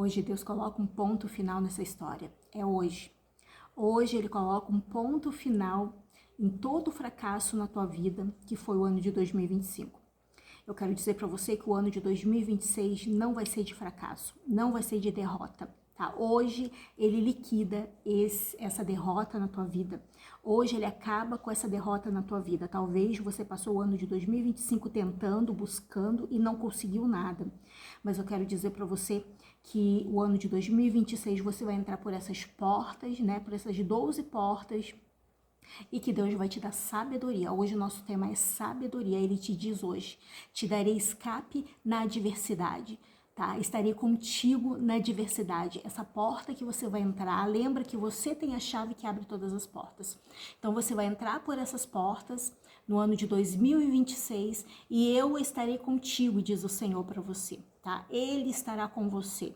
Hoje Deus coloca um ponto final nessa história. É hoje. Hoje Ele coloca um ponto final em todo o fracasso na tua vida, que foi o ano de 2025. Eu quero dizer para você que o ano de 2026 não vai ser de fracasso, não vai ser de derrota. Tá? Hoje Ele liquida essa derrota na tua vida. Hoje Ele acaba com essa derrota na tua vida. Talvez você passou o ano de 2025 tentando, buscando e não conseguiu nada. Mas eu quero dizer para você que o ano de 2026 você vai entrar por essas portas, né? Por essas 12 portas, e que Deus vai te dar sabedoria. Hoje o nosso tema é sabedoria. Ele te diz hoje: te darei escape na adversidade. Tá? Estarei contigo na adversidade. Essa porta que você vai entrar, lembra que você tem a chave que abre todas as portas. Então você vai entrar por essas portas no ano de 2026 e eu estarei contigo, diz o Senhor para você. Tá? Ele estará com você.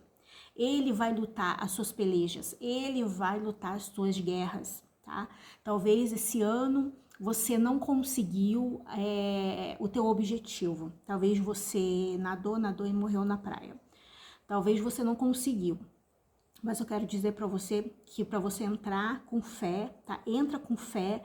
Ele vai lutar as suas pelejas. Ele vai lutar as suas guerras. Tá? Talvez esse ano você não conseguiu o teu objetivo. Talvez você nadou e morreu na praia. Talvez você não conseguiu. Mas eu quero dizer para você que para você entrar com fé, tá? Entra com fé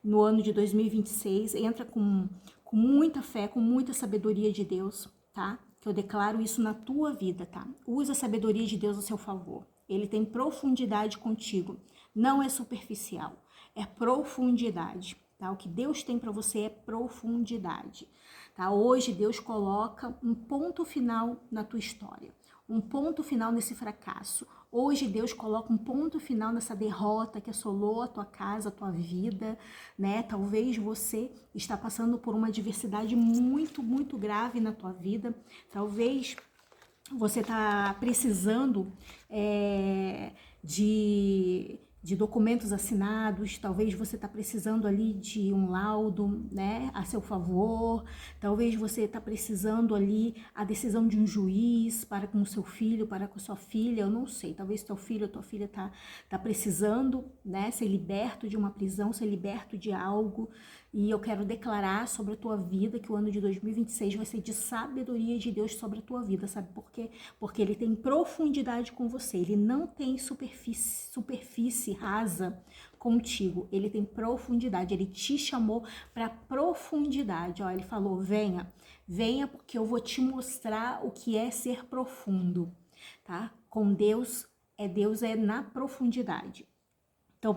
no ano de 2026, entra com muita fé, com muita sabedoria de Deus, tá? Que eu declaro isso na tua vida, tá? Usa a sabedoria de Deus a seu favor. Ele tem profundidade contigo, não é superficial, é profundidade. Tá? O que Deus tem para você é profundidade. Tá? Hoje Deus coloca um ponto final na tua história, um ponto final nesse fracasso. Hoje Deus coloca um ponto final nessa derrota que assolou a tua casa, a tua vida, né? Talvez você está passando por uma adversidade muito, muito grave na tua vida. Talvez você está precisando de documentos assinados, talvez você está precisando ali de um laudo, né, a seu favor, talvez você está precisando ali a decisão de um juiz para com o seu filho, para com sua filha, eu não sei, talvez teu filho ou tua filha tá precisando, né, ser liberto de uma prisão, ser liberto de algo, e eu quero declarar sobre a tua vida que o ano de 2026 vai ser de sabedoria de Deus sobre a tua vida, sabe por quê? Porque Ele tem profundidade com você, Ele não tem superfície rasa contigo, Ele tem profundidade, Ele te chamou para profundidade, ó, Ele falou, venha porque eu vou te mostrar o que é ser profundo, tá? Com Deus é na profundidade, então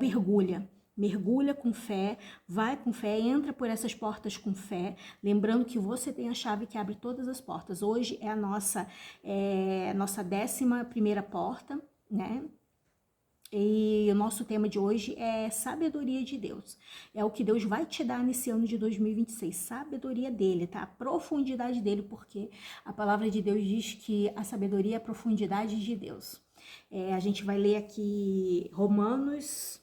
mergulha com fé, vai com fé, entra por essas portas com fé, lembrando que você tem a chave que abre todas as portas. Hoje é a nossa 11ª porta, né? E o nosso tema de hoje é sabedoria de Deus. É o que Deus vai te dar nesse ano de 2026, sabedoria dele, tá? A profundidade dele, porque a palavra de Deus diz que a sabedoria é a profundidade de Deus. A gente vai ler aqui Romanos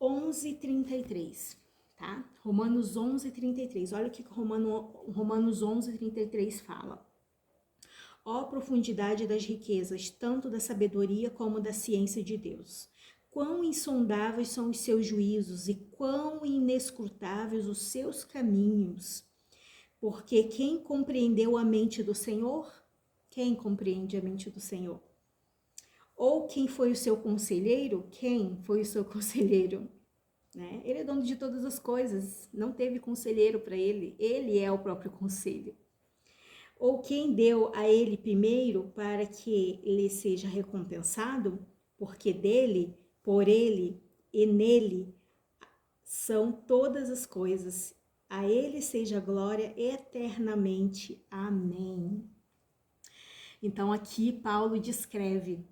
11:33, tá? Romanos 11:33. Olha o que Romanos 11:33 fala. Ó profundidade das riquezas, tanto da sabedoria como da ciência de Deus. Quão insondáveis são os seus juízos e quão inescrutáveis os seus caminhos. Porque quem compreendeu a mente do Senhor? Quem compreende a mente do Senhor? Ou quem foi o seu conselheiro? Quem foi o seu conselheiro? Né? Ele é dono de todas as coisas, não teve conselheiro para ele, ele é o próprio conselho. Ou quem deu a ele primeiro para que ele seja recompensado? Porque dele, por ele e nele são todas as coisas. A ele seja glória eternamente. Amém. Então aqui Paulo descreve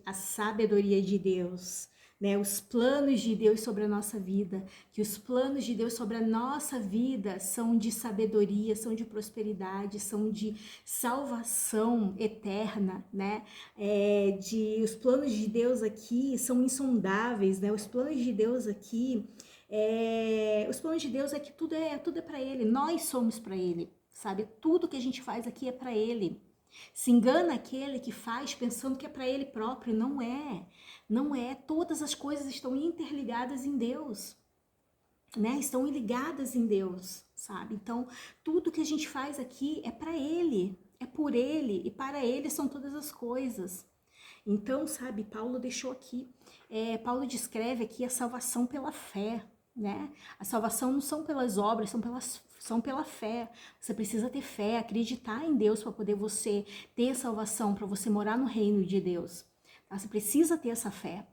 a sabedoria de Deus, né? Os planos de Deus sobre a nossa vida, que os planos de Deus sobre a nossa vida são de sabedoria, são de prosperidade, são de salvação eterna, né? Os planos de Deus aqui são insondáveis, né? Os planos de Deus aqui, os planos de Deus é que tudo é para Ele, nós somos para Ele, sabe? Tudo que a gente faz aqui é para Ele. Se engana aquele que faz pensando que é para ele próprio, não é. Não é. Todas as coisas estão interligadas em Deus, né? Estão ligadas em Deus, sabe? Então, tudo que a gente faz aqui é para Ele, é por Ele e para Ele são todas as coisas. Então, sabe, Paulo deixou aqui, Paulo descreve aqui a salvação pela fé, né? A salvação não são pelas obras, são pela fé. Você precisa ter fé, acreditar em Deus para poder você ter salvação, para você morar no reino de Deus. Tá? Você precisa ter essa fé.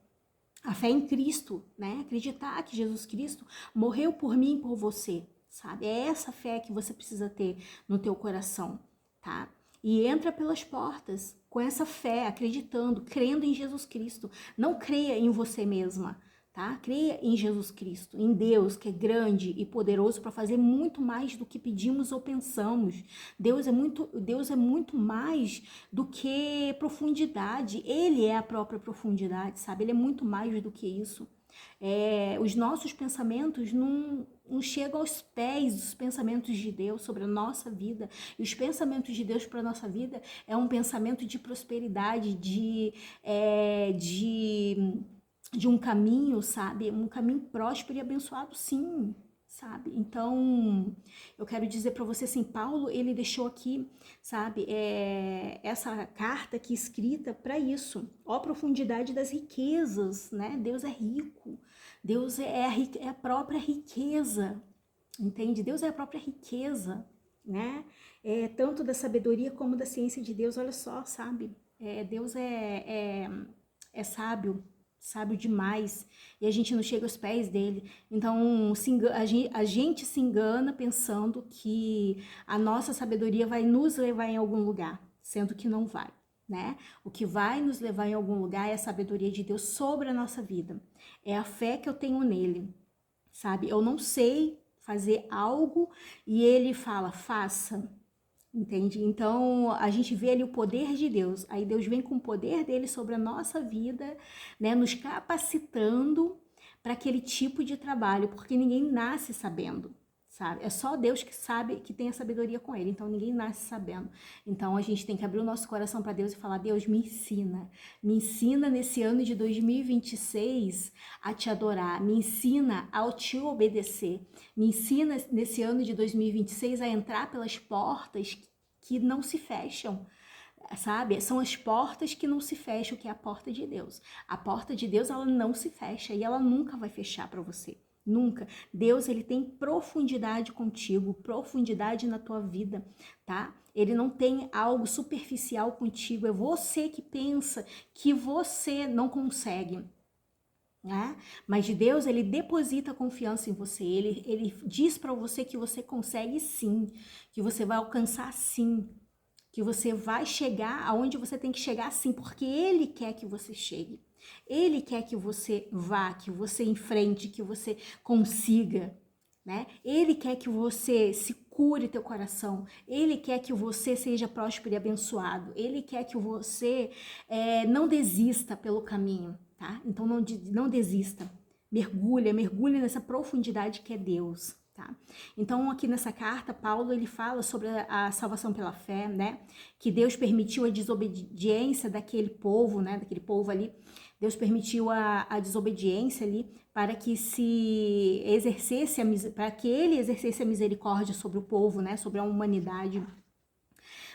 A fé em Cristo, né? Acreditar que Jesus Cristo morreu por mim e por você, sabe? É essa fé que você precisa ter no teu coração, tá? E entra pelas portas com essa fé, acreditando, crendo em Jesus Cristo. Não creia em você mesma, tá? Creia em Jesus Cristo, em Deus, que é grande e poderoso para fazer muito mais do que pedimos ou pensamos. Deus é muito mais do que profundidade. Ele é a própria profundidade, sabe? Ele é muito mais do que isso. Os nossos pensamentos não chegam aos pés dos pensamentos de Deus sobre a nossa vida. E os pensamentos de Deus para a nossa vida é um pensamento de prosperidade, de um caminho, sabe? Um caminho próspero e abençoado, sim, sabe? Então, eu quero dizer para você assim, Paulo, ele deixou aqui, sabe, essa carta aqui escrita para isso. Ó a profundidade das riquezas, né? Deus é rico, Deus é a própria riqueza, entende? Deus é a própria riqueza, né? Tanto da sabedoria como da ciência de Deus, olha só, sabe? Deus é sábio, sábio demais, e a gente não chega aos pés dele. Então, a gente se engana pensando que a nossa sabedoria vai nos levar em algum lugar, sendo que não vai, né? O que vai nos levar em algum lugar é a sabedoria de Deus sobre a nossa vida. É a fé que eu tenho nele, sabe? Eu não sei fazer algo e ele fala, faça. Entende? Então, a gente vê ali o poder de Deus. Aí Deus vem com o poder dele sobre a nossa vida, né? Nos capacitando para aquele tipo de trabalho, porque ninguém nasce sabendo, sabe? É só Deus que sabe, que tem a sabedoria com ele. Então, ninguém nasce sabendo. Então, a gente tem que abrir o nosso coração para Deus e falar, Deus, me ensina nesse ano de 2026 a te adorar, me ensina a te obedecer, me ensina nesse ano de 2026 a entrar pelas portas que não se fecham, sabe? São as portas que não se fecham, que é a porta de Deus. A porta de Deus, ela não se fecha e ela nunca vai fechar para você. Nunca. Deus, ele tem profundidade contigo, profundidade na tua vida, tá? Ele não tem algo superficial contigo, é você que pensa que você não consegue, né? Mas de Deus, ele deposita confiança em você, ele diz para você que você consegue sim, que você vai alcançar sim, que você vai chegar aonde você tem que chegar sim, porque ele quer que você chegue. Ele quer que você vá, que você enfrente, que você consiga, né? Ele quer que você se cure teu coração. Ele quer que você seja próspero e abençoado. Ele quer que você não desista pelo caminho, tá? Então não desista. Mergulha nessa profundidade que é Deus. Tá? Então, aqui nessa carta, Paulo ele fala sobre a salvação pela fé, né? Que Deus permitiu a desobediência daquele povo, né? Daquele povo ali. Deus permitiu a desobediência ali para que para que ele exercesse a misericórdia sobre o povo, né? Sobre a humanidade.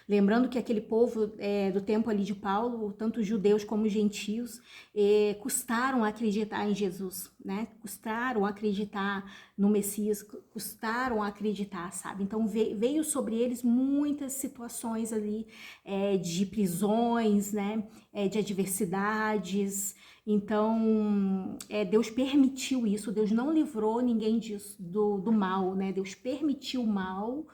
Lembrando que aquele povo do tempo ali de Paulo, tanto judeus como gentios, custaram acreditar em Jesus, né? Custaram acreditar no Messias, custaram acreditar, sabe? Então veio sobre eles muitas situações ali de prisões, né? De adversidades. Então, Deus permitiu isso, Deus não livrou ninguém disso, do mal, né? Deus permitiu o mal.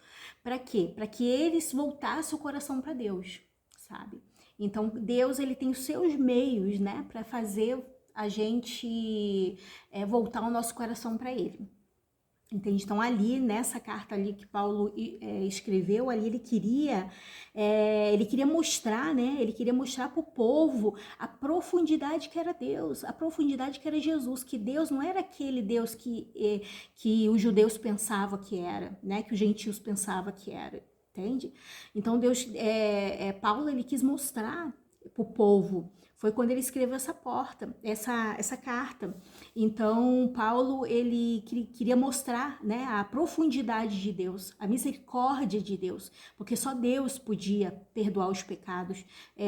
Para quê? Para que eles voltassem o coração para Deus, sabe? Então, Deus, ele tem os seus meios, né, para fazer a gente voltar o nosso coração para ele. Entende? Então, ali, nessa carta ali que Paulo escreveu, ali ele queria mostrar, né? Ele queria mostrar para o povo a profundidade que era Deus, a profundidade que era Jesus, que Deus não era aquele Deus que os judeus pensavam que era, né? Que os gentios pensavam que era, entende? Então, Paulo, ele quis mostrar para o povo. Foi quando ele escreveu essa carta. Então, Paulo, ele queria mostrar, né, a profundidade de Deus, a misericórdia de Deus, porque só Deus podia perdoar os pecados,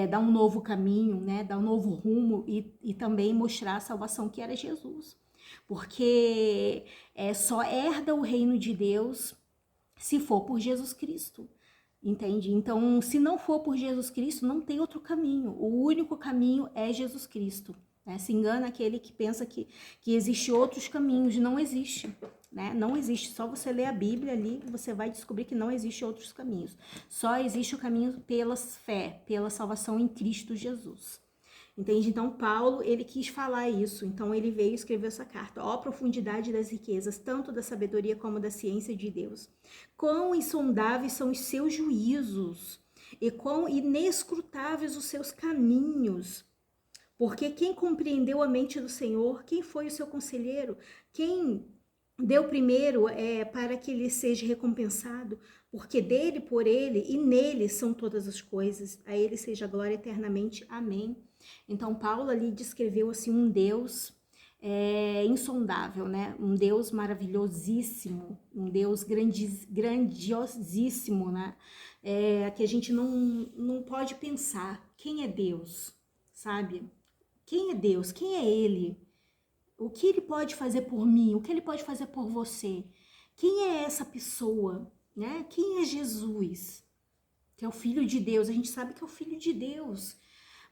dar um novo caminho, né, dar um novo rumo e também mostrar a salvação que era Jesus. Porque só herda o reino de Deus se for por Jesus Cristo. Entende? Então, se não for por Jesus Cristo, não tem outro caminho. O único caminho é Jesus Cristo. Né? Se engana aquele que pensa que existe outros caminhos. Não existe. Né? Não existe. Só você ler a Bíblia ali, você vai descobrir que não existe outros caminhos. Só existe o caminho pela fé, pela salvação em Cristo Jesus. Entende? Então, Paulo, ele quis falar isso. Então, ele veio escrever essa carta. Ó, profundidade das riquezas, tanto da sabedoria como da ciência de Deus. Quão insondáveis são os seus juízos e quão inescrutáveis os seus caminhos. Porque quem compreendeu a mente do Senhor? Quem foi o seu conselheiro? Quem deu primeiro para que ele seja recompensado? Porque dele, por ele e nele são todas as coisas. A ele seja a glória eternamente. Amém. Então, Paulo ali descreveu assim um Deus insondável, né? Um Deus maravilhosíssimo, um Deus grandiosíssimo, né? Que a gente não pode pensar. Quem é Deus, sabe? Quem é Deus? Quem é Ele? O que Ele pode fazer por mim? O que Ele pode fazer por você? Quem é essa pessoa, né? Quem é Jesus? Que é o Filho de Deus. A gente sabe que é o Filho de Deus.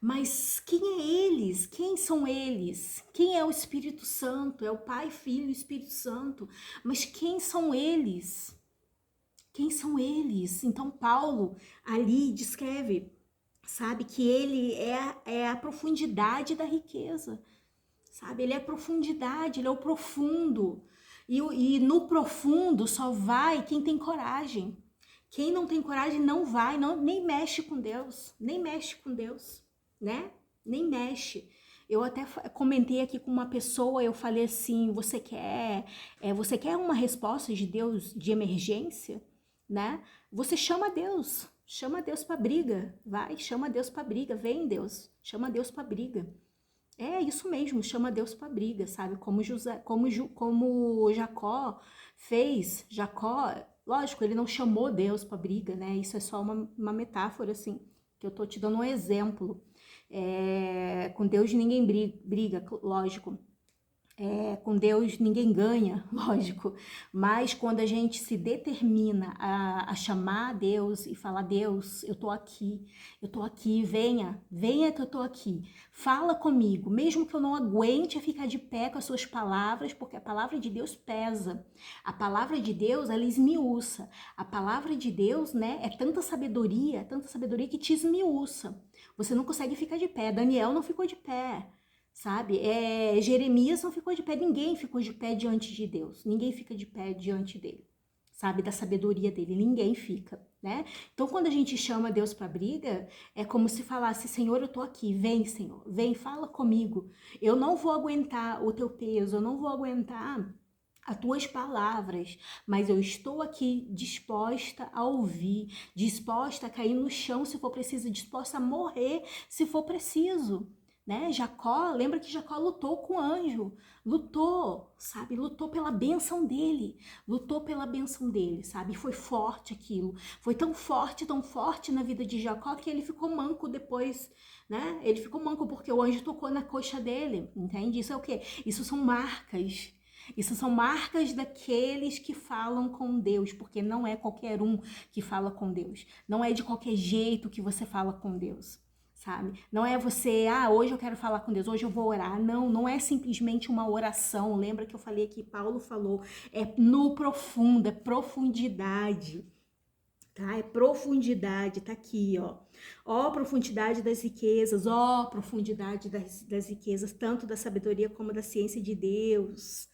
Mas quem é eles? Quem são eles? Quem é o Espírito Santo? É o Pai, Filho e Espírito Santo. Mas quem são eles? Quem são eles? Então Paulo ali descreve, sabe, que ele é a profundidade da riqueza. Sabe, ele é a profundidade, ele é o profundo. E no profundo só vai quem tem coragem. Quem não tem coragem não vai, nem mexe com Deus, nem mexe com Deus. Né? Nem mexe. Eu até comentei aqui com uma pessoa, eu falei assim, você quer uma resposta de Deus de emergência, né? Você chama Deus para briga, vai, chama Deus para briga, vem Deus, chama Deus para briga. É isso mesmo, chama Deus para briga, sabe? Como Jacó fez, lógico, ele não chamou Deus para briga, né? Isso é só uma metáfora assim, que eu tô te dando um exemplo. Com Deus ninguém briga, lógico. Com Deus ninguém ganha, lógico. Mas quando a gente se determina a chamar a Deus e falar, Deus, eu tô aqui, venha que eu tô aqui. Fala comigo, mesmo que eu não aguente ficar de pé com as suas palavras, porque a palavra de Deus pesa. A palavra de Deus, ela esmiuça. A palavra de Deus, né, é tanta sabedoria que te esmiuça. Você não consegue ficar de pé. Daniel não ficou de pé. Sabe? Jeremias não ficou de pé, ninguém ficou de pé diante de Deus, ninguém fica de pé diante dele, sabe? Da sabedoria dele, ninguém fica, né? Então, quando a gente chama Deus para briga, é como se falasse, Senhor, eu tô aqui, vem, Senhor, vem, fala comigo, eu não vou aguentar o teu peso, eu não vou aguentar as tuas palavras, mas eu estou aqui disposta a ouvir, disposta a cair no chão se for preciso, disposta a morrer se for preciso. Né? Jacó, lembra que Jacó lutou com o anjo, lutou, sabe? Lutou pela bênção dele, sabe? Foi forte aquilo, foi tão forte na vida de Jacó que ele ficou manco depois, né? Ele ficou manco porque o anjo tocou na coxa dele, entende? Isso é o quê? Isso são marcas. Isso são marcas daqueles que falam com Deus, porque não é qualquer um que fala com Deus. Não é de qualquer jeito que você fala com Deus. Sabe? Não é você, hoje eu quero falar com Deus, hoje eu vou orar. Não é simplesmente uma oração. Lembra que eu falei aqui, Paulo falou, é no profundo, é profundidade. Tá? É profundidade, tá aqui, ó. Ó profundidade das riquezas, ó profundidade das riquezas, tanto da sabedoria como da ciência de Deus.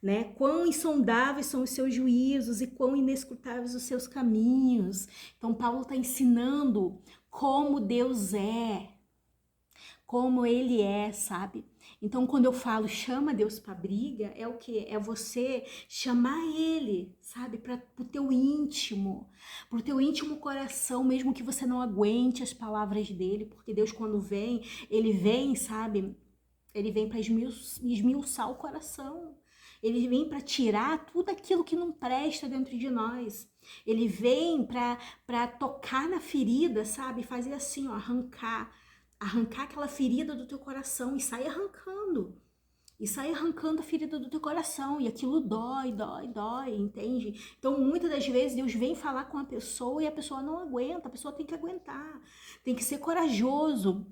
Né? Quão insondáveis são os seus juízos e quão inescrutáveis os seus caminhos. Então, Paulo está ensinando como Deus é, como Ele é, sabe? Então, quando eu falo chama Deus para briga, é o quê? É você chamar Ele, sabe, para o teu íntimo, pro teu íntimo coração, mesmo que você não aguente as palavras dele, porque Deus quando vem, Ele vem, sabe, Ele vem para esmiuçar o coração. Ele vem para tirar tudo aquilo que não presta dentro de nós. Ele vem para tocar na ferida, sabe? Fazer assim, ó, arrancar aquela ferida do teu coração e sair arrancando. E sai arrancando a ferida do teu coração. E aquilo dói, dói, dói, entende? Então, muitas das vezes, Deus vem falar com a pessoa e a pessoa não aguenta. A pessoa tem que aguentar. Tem que ser corajoso,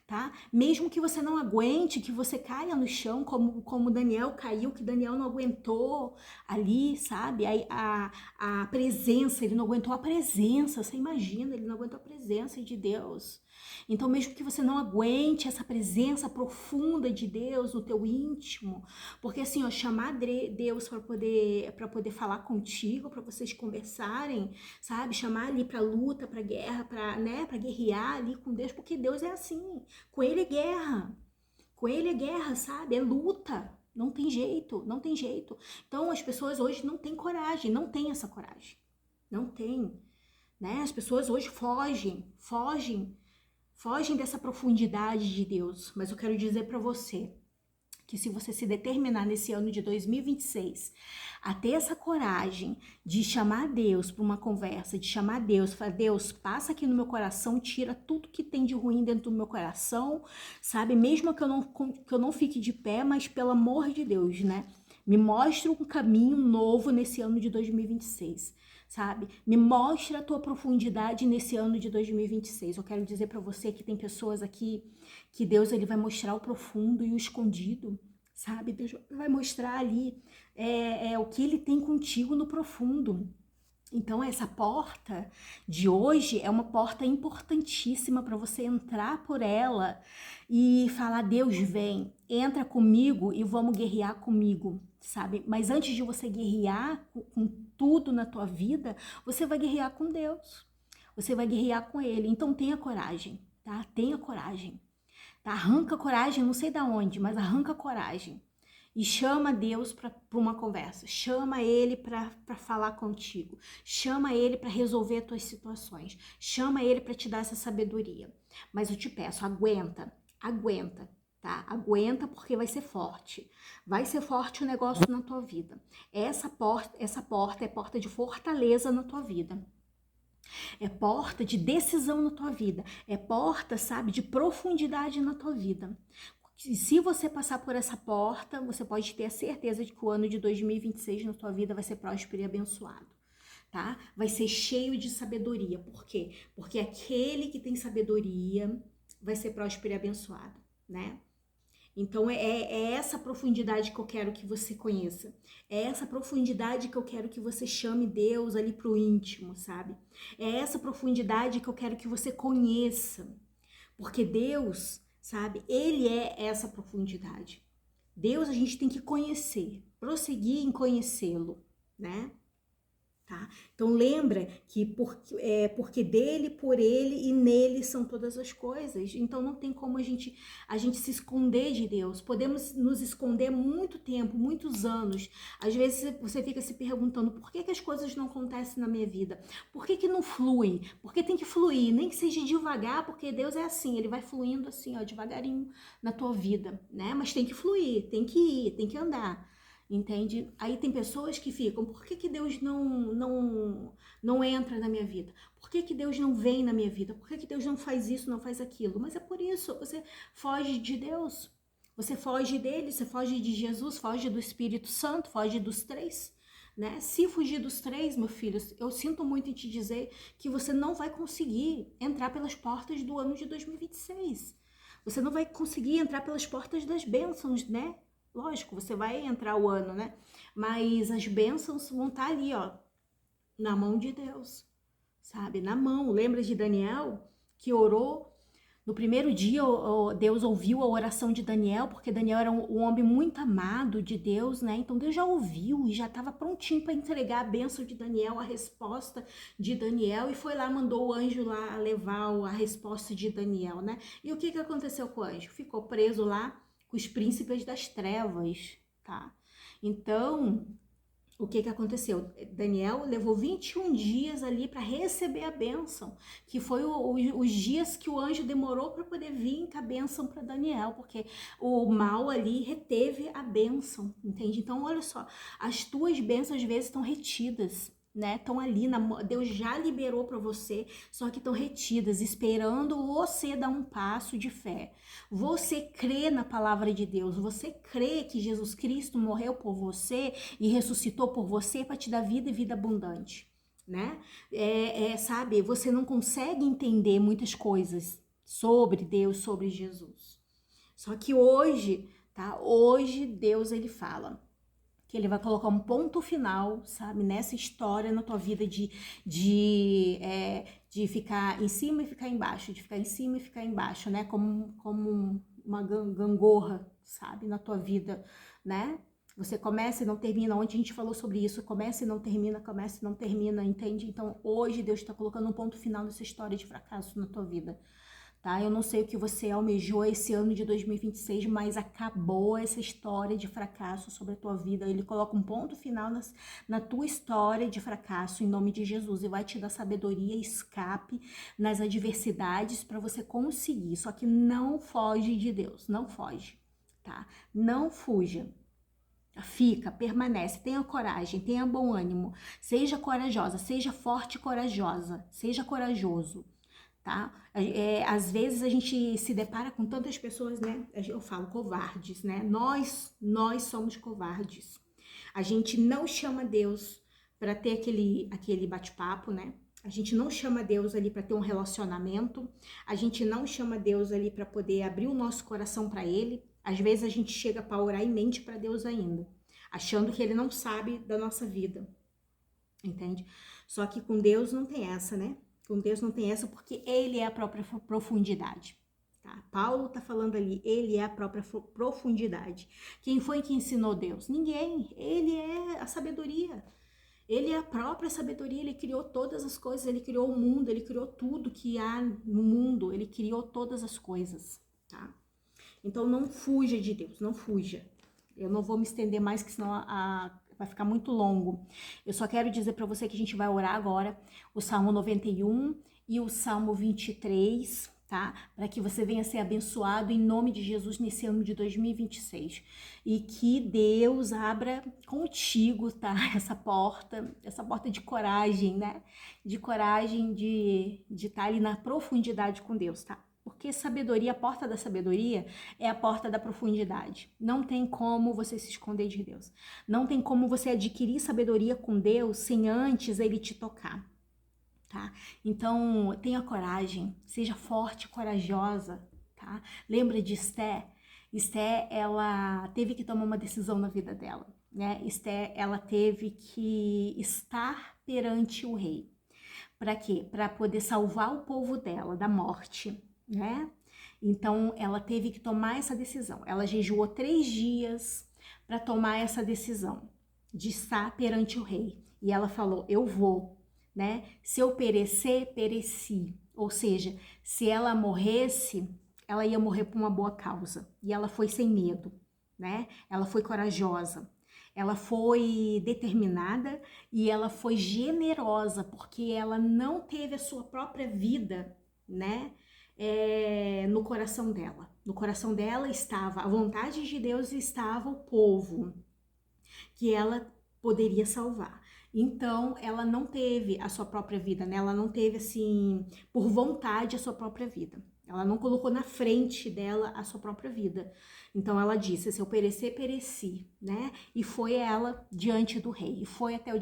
tá? Mesmo que você não aguente, que você caia no chão, como Daniel caiu, que Daniel não aguentou ali, sabe? A presença, ele não aguentou a presença, você imagina, ele não aguentou a presença de Deus. Então, mesmo que você não aguente essa presença profunda de Deus no teu íntimo, porque assim, ó, chamar Deus para poder falar contigo, para vocês conversarem, sabe? Chamar ali para luta, para guerra, para guerrear ali com Deus, porque Deus é assim. Com ele é guerra. Com ele é guerra, sabe? É luta. Não tem jeito, não tem jeito. Então as pessoas hoje não têm coragem, não têm essa coragem. Não tem, né? As pessoas hoje fogem dessa profundidade de Deus. Mas eu quero dizer para você que se você se determinar nesse ano de 2026 a ter essa coragem de chamar Deus para uma conversa, de chamar Deus, falar, Deus, passa aqui no meu coração, tira tudo que tem de ruim dentro do meu coração, sabe? Mesmo que eu não fique de pé, mas pelo amor de Deus, né? Me mostra um caminho novo nesse ano de 2026, sabe? Me mostra a tua profundidade nesse ano de 2026. Eu quero dizer para você que tem pessoas aqui que Deus ele vai mostrar o profundo e o escondido, sabe? Deus vai mostrar ali o que ele tem contigo no profundo. Então, essa porta de hoje é uma porta importantíssima para você entrar por ela e falar: Deus, vem, entra comigo e vamos guerrear comigo, sabe? Mas antes de você guerrear com tudo na tua vida, você vai guerrear com Deus, você vai guerrear com Ele. Então, tenha coragem, tá? Tenha coragem, tá? Arranca coragem, não sei da onde, mas arranca coragem. E chama Deus para uma conversa, chama Ele para falar contigo, chama Ele para resolver as tuas situações, chama Ele para te dar essa sabedoria. Mas eu te peço, aguenta, tá? Aguenta porque vai ser forte o negócio na tua vida. Essa porta é porta de fortaleza na tua vida. É porta de decisão na tua vida, é porta, sabe, de profundidade na tua vida. E se você passar por essa porta, você pode ter a certeza de que o ano de 2026 na tua vida vai ser próspero e abençoado, tá? Vai ser cheio de sabedoria. Por quê? Porque aquele que tem sabedoria vai ser próspero e abençoado, né? Então é essa profundidade que eu quero que você conheça. É essa profundidade que eu quero que você chame Deus ali pro íntimo, sabe? É essa profundidade que eu quero que você conheça. Porque Deus, sabe? Ele é essa profundidade. Deus a gente tem que conhecer, prosseguir em conhecê-lo, né? Tá? Então lembra que porque dele, por ele e nele são todas as coisas. Então não tem como a gente se esconder de Deus. Podemos nos esconder muito tempo, muitos anos. Às vezes você fica se perguntando por que as coisas não acontecem na minha vida? Por que não flui? Porque tem que fluir, nem que seja devagar, porque Deus é assim, ele vai fluindo assim, ó, devagarinho na tua vida, né? Mas tem que fluir, tem que ir, tem que andar. Entende? Aí tem pessoas que ficam, por que Deus não entra na minha vida? Por que Deus não vem na minha vida? Por que Deus não faz isso, não faz aquilo? Mas é por isso, você foge de Deus, você foge dele, você foge de Jesus, foge do Espírito Santo, foge dos três, né? Se fugir dos três, meu filho, eu sinto muito em te dizer que você não vai conseguir entrar pelas portas do ano de 2026. Você não vai conseguir entrar pelas portas das bênçãos, né? Lógico, você vai entrar o ano, né? Mas as bênçãos vão estar ali, ó, na mão de Deus, sabe? Na mão. Lembra de Daniel que orou? No primeiro dia, Deus ouviu a oração de Daniel, porque Daniel era um homem muito amado de Deus, né? Então Deus já ouviu e já estava prontinho para entregar a bênção de Daniel, a resposta de Daniel, e foi lá, mandou o anjo lá levar a resposta de Daniel, né? E o que aconteceu com o anjo? Ficou preso lá com os príncipes das trevas, tá? Então, o que aconteceu? Daniel levou 21 dias ali para receber a bênção, que foi os dias que o anjo demorou para poder vir com a bênção para Daniel, porque o mal ali reteve a bênção, entende? Então, olha só, as tuas bênçãos às vezes estão retidas, né? Estão ali, Deus já liberou para você, só que estão retidas, esperando você dar um passo de fé. Você crê na palavra de Deus, você crê que Jesus Cristo morreu por você e ressuscitou por você para te dar vida e vida abundante, né? Sabe, você não consegue entender muitas coisas sobre Deus, sobre Jesus. Só que hoje, tá? Hoje Deus, ele fala que ele vai colocar um ponto final, sabe, nessa história na tua vida de ficar em cima e ficar embaixo, de ficar em cima e ficar embaixo, né, como uma gangorra, sabe, na tua vida, né? Você começa e não termina, ontem a gente falou sobre isso, começa e não termina, entende? Então hoje Deus está colocando um ponto final nessa história de fracasso na tua vida. Tá? Eu não sei o que você almejou esse ano de 2026, mas acabou essa história de fracasso sobre a tua vida. Ele coloca um ponto final na tua história de fracasso em nome de Jesus e vai te dar sabedoria, escape nas adversidades para você conseguir. Só que não foge de Deus, não foge, tá? Não fuja. Fica, permanece, tenha coragem, tenha bom ânimo, seja corajosa, seja forte e corajosa, seja corajoso. Tá? Às vezes a gente se depara com tantas pessoas, né? Eu falo covardes, né? Nós somos covardes. A gente não chama Deus para ter aquele bate-papo, né? A gente não chama Deus ali para ter um relacionamento. A gente não chama Deus ali para poder abrir o nosso coração para Ele. Às vezes a gente chega para orar e mente para Deus ainda, achando que Ele não sabe da nossa vida, entende? Só que com Deus não tem essa, né? Com Deus não tem essa porque Ele é a própria profundidade. Tá? Paulo está falando ali, Ele é a própria profundidade. Quem foi que ensinou Deus? Ninguém. Ele é a sabedoria. Ele é a própria sabedoria, Ele criou todas as coisas, Ele criou o mundo, Ele criou tudo que há no mundo, Ele criou todas as coisas, tá? Então não fuja de Deus, não fuja. Eu não vou me estender mais, que senão vai ficar muito longo. Eu só quero dizer para você que a gente vai orar agora o Salmo 91 e o Salmo 23, tá? Para que você venha ser abençoado em nome de Jesus nesse ano de 2026. E que Deus abra contigo, tá? Essa porta de coragem, né? De coragem de estar ali na profundidade com Deus, tá? Porque sabedoria, a porta da sabedoria é a porta da profundidade. Não tem como você se esconder de Deus. Não tem como você adquirir sabedoria com Deus sem antes Ele te tocar, tá? Então, tenha coragem, seja forte, corajosa, tá? Lembra de Esté? Esté, ela teve que tomar uma decisão na vida dela, né? Esté, ela teve que estar perante o rei. Para quê? Para poder salvar o povo dela da morte, né? Então, ela teve que tomar essa decisão. Ela jejuou 3 dias para tomar essa decisão de estar perante o rei. E ela falou, eu vou, né? Se eu perecer, pereci. Ou seja, se ela morresse, ela ia morrer por uma boa causa. E ela foi sem medo, né? Ela foi corajosa. Ela foi determinada e ela foi generosa, porque ela não teve a sua própria vida, né? No coração dela. No coração dela estava a vontade de Deus e estava o povo que ela poderia salvar. Então, ela não teve a sua própria vida, né? Ela não teve, assim, por vontade a sua própria vida. Ela não colocou na frente dela a sua própria vida. Então, ela disse, se eu perecer, pereci, né? E foi ela diante do rei. E foi até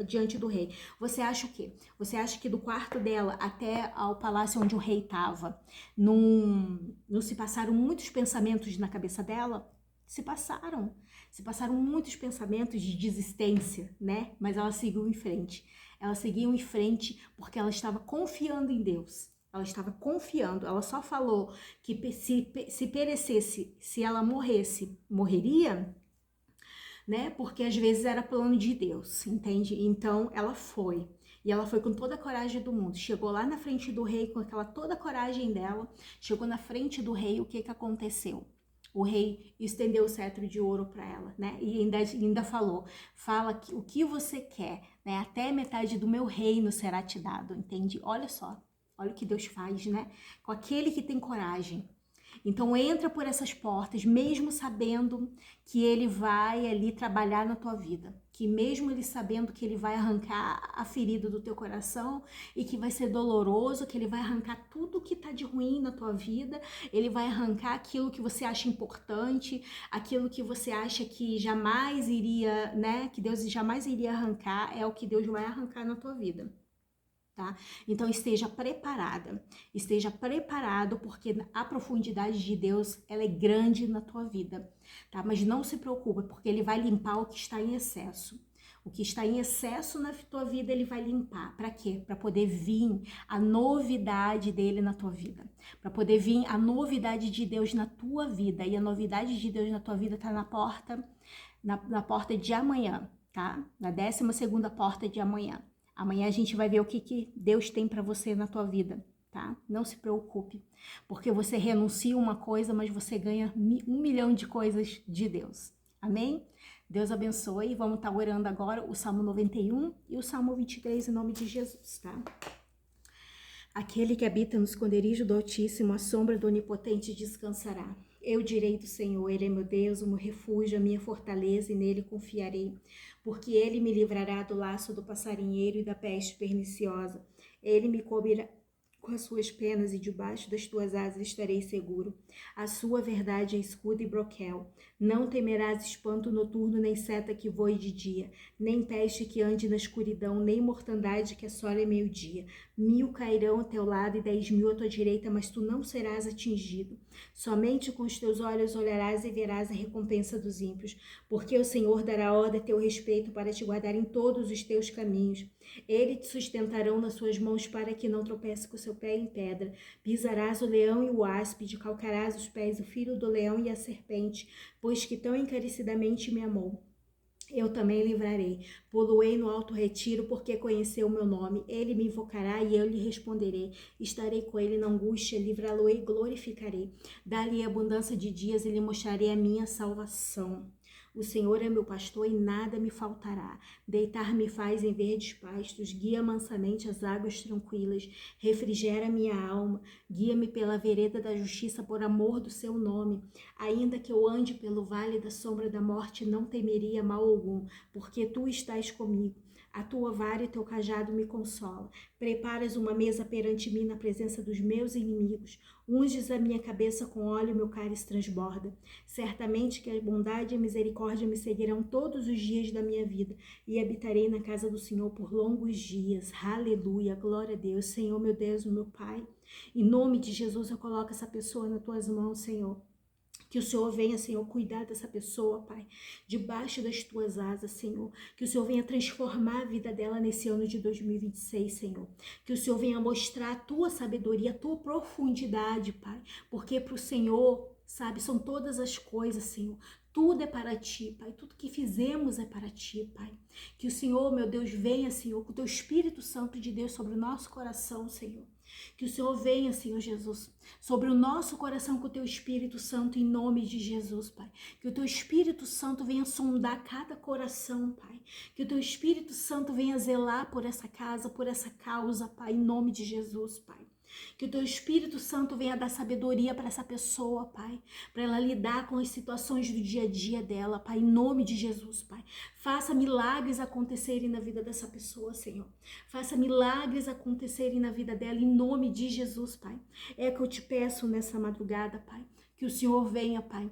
diante do rei. Você acha o quê? Você acha que do quarto dela até ao palácio onde o rei estava, não se passaram muitos pensamentos na cabeça dela? Se passaram muitos pensamentos de desistência, né? Mas ela seguiu em frente. Ela seguiu em frente porque ela estava confiando em Deus. Ela estava confiando. Ela só falou que se perecesse, se ela morresse, morreria, né? Porque às vezes era plano de Deus, entende? Então ela foi. E ela foi com toda a coragem do mundo. Chegou lá na frente do rei com aquela toda a coragem dela. Chegou na frente do rei, o que aconteceu? o rei estendeu o cetro de ouro para ela, né? E ainda falou, fala que o que você quer, né? Até metade do meu reino será te dado, entende? Olha só, olha o que Deus faz, né? Com aquele que tem coragem. Então entra por essas portas, mesmo sabendo que ele vai ali trabalhar na tua vida, que mesmo ele sabendo que ele vai arrancar a ferida do teu coração e que vai ser doloroso, que ele vai arrancar tudo que tá de ruim na tua vida, ele vai arrancar aquilo que você acha importante, aquilo que você acha que jamais iria, né, que Deus jamais iria arrancar, é o que Deus vai arrancar na tua vida. Tá? Então esteja preparado, porque a profundidade de Deus, ela é grande na tua vida, tá? Mas não se preocupe, porque ele vai limpar o que está em excesso. O que está em excesso na tua vida, ele vai limpar. Para quê? Para poder vir a novidade dele na tua vida. Para poder vir a novidade de Deus na tua vida. E a novidade de Deus na tua vida está na porta, na porta de amanhã, tá? Na 12ª porta de amanhã. Amanhã a gente vai ver o que Deus tem para você na tua vida, tá? Não se preocupe, porque você renuncia uma coisa, mas você ganha 1 milhão de coisas de Deus. Amém? Deus abençoe. Vamos estar orando agora o Salmo 91 e o Salmo 23 em nome de Jesus, tá? Aquele que habita no esconderijo do Altíssimo, a sombra do Onipotente descansará. Eu direi do Senhor, Ele é meu Deus, o meu refúgio, a minha fortaleza, e nele confiarei. Porque Ele me livrará do laço do passarinheiro e da peste perniciosa. Ele me cobrirá com as suas penas e debaixo das tuas asas estarei seguro. A sua verdade é escudo e broquel. Não temerás espanto noturno, nem seta que voe de dia, nem peste que ande na escuridão, nem mortandade que assole a meio-dia. 1000 cairão ao teu lado e 10.000 à tua direita, mas tu não serás atingido. Somente com os teus olhos olharás e verás a recompensa dos ímpios, porque o Senhor dará ordem a teu respeito para te guardar em todos os teus caminhos. Ele te sustentarão nas suas mãos para que não tropece com o seu pé em pedra. Pisarás o leão e o áspide, calcarás os pés o filho do leão e a serpente, pois que tão encarecidamente me amou. Eu também livrarei. Poloei no alto retiro, porque conheceu o meu nome. Ele me invocará e eu lhe responderei. Estarei com ele na angústia, livrá-lo-ei e glorificarei. Dá-lhe abundância de dias e lhe mostrarei a minha salvação. O Senhor é meu pastor e nada me faltará. Deitar-me faz em verdes pastos, guia mansamente as águas tranquilas, refrigera minha alma, guia-me pela vereda da justiça por amor do seu nome. Ainda que eu ande pelo vale da sombra da morte, não temeria mal algum, porque tu estás comigo. A tua vara e teu cajado me consolam. Preparas uma mesa perante mim na presença dos meus inimigos. Unges a minha cabeça com óleo e meu cálice transborda. Certamente que a bondade e a misericórdia me seguirão todos os dias da minha vida e habitarei na casa do Senhor por longos dias. Aleluia, glória a Deus. Senhor, meu Deus, meu Pai, em nome de Jesus eu coloco essa pessoa nas tuas mãos, Senhor. Que o Senhor venha, Senhor, cuidar dessa pessoa, Pai, debaixo das tuas asas, Senhor. Que o Senhor venha transformar a vida dela nesse ano de 2026, Senhor. Que o Senhor venha mostrar a tua sabedoria, a tua profundidade, Pai. Porque para o Senhor, sabe, são todas as coisas, Senhor. Tudo é para ti, Pai. Tudo que fizemos é para ti, Pai. Que o Senhor, meu Deus, venha, Senhor, com o teu Espírito Santo de Deus sobre o nosso coração, Senhor. Que o Senhor venha, Senhor Jesus, sobre o nosso coração com o teu Espírito Santo, em nome de Jesus, Pai. Que o teu Espírito Santo venha sondar cada coração, Pai. Que o teu Espírito Santo venha zelar por essa casa, por essa causa, Pai, em nome de Jesus, Pai. Que o teu Espírito Santo venha dar sabedoria para essa pessoa, Pai, para ela lidar com as situações do dia a dia dela, Pai, em nome de Jesus, Pai. Faça milagres acontecerem na vida dessa pessoa, Senhor. Faça milagres acontecerem na vida dela, em nome de Jesus, Pai. É que eu te peço nessa madrugada, Pai, que o Senhor venha, Pai,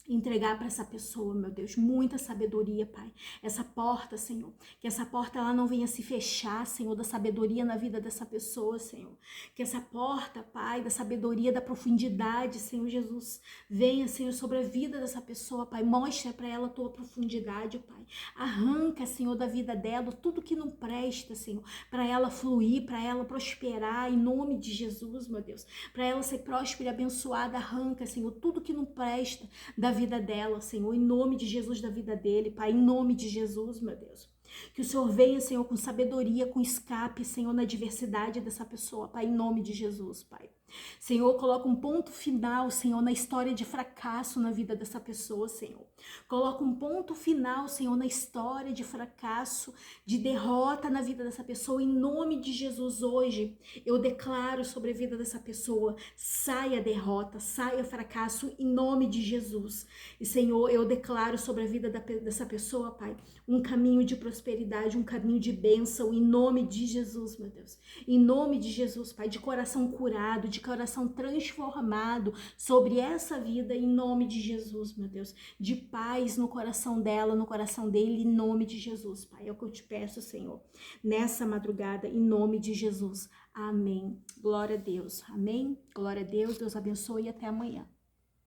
entregar para essa pessoa, meu Deus, muita sabedoria, Pai. Essa porta, Senhor, que essa porta ela não venha se fechar, Senhor, da sabedoria na vida dessa pessoa, Senhor. Que essa porta, Pai, da sabedoria, da profundidade, Senhor Jesus, venha, Senhor, sobre a vida dessa pessoa, Pai. Mostra para ela a tua profundidade, Pai. Arranca, Senhor, da vida dela tudo que não presta, Senhor, para ela fluir, para ela prosperar, em nome de Jesus, meu Deus. Para ela ser próspera e abençoada, arranca, Senhor, tudo que não presta da vida dela, Senhor, em nome de Jesus, da vida dele, Pai, em nome de Jesus, meu Deus. Que o Senhor venha, Senhor, com sabedoria, com escape, Senhor, na diversidade dessa pessoa, Pai, em nome de Jesus, Pai. Senhor, coloca um ponto final, Senhor, na história de fracasso na vida dessa pessoa, Senhor. Coloca um ponto final, Senhor, na história de fracasso, de derrota na vida dessa pessoa. Em nome de Jesus, hoje, eu declaro sobre a vida dessa pessoa, saia derrota, saia fracasso, em nome de Jesus. E, Senhor, eu declaro sobre a vida dessa pessoa, Pai, um caminho de prosperidade, um caminho de bênção, em nome de Jesus, meu Deus. Em nome de Jesus, Pai, de coração curado, de coração transformado sobre essa vida, em nome de Jesus, meu Deus. De paz no coração dela, no coração dele, em nome de Jesus, Pai. É o que eu te peço, Senhor, nessa madrugada, em nome de Jesus. Amém. Glória a Deus. Amém. Glória a Deus. Deus abençoe e até amanhã.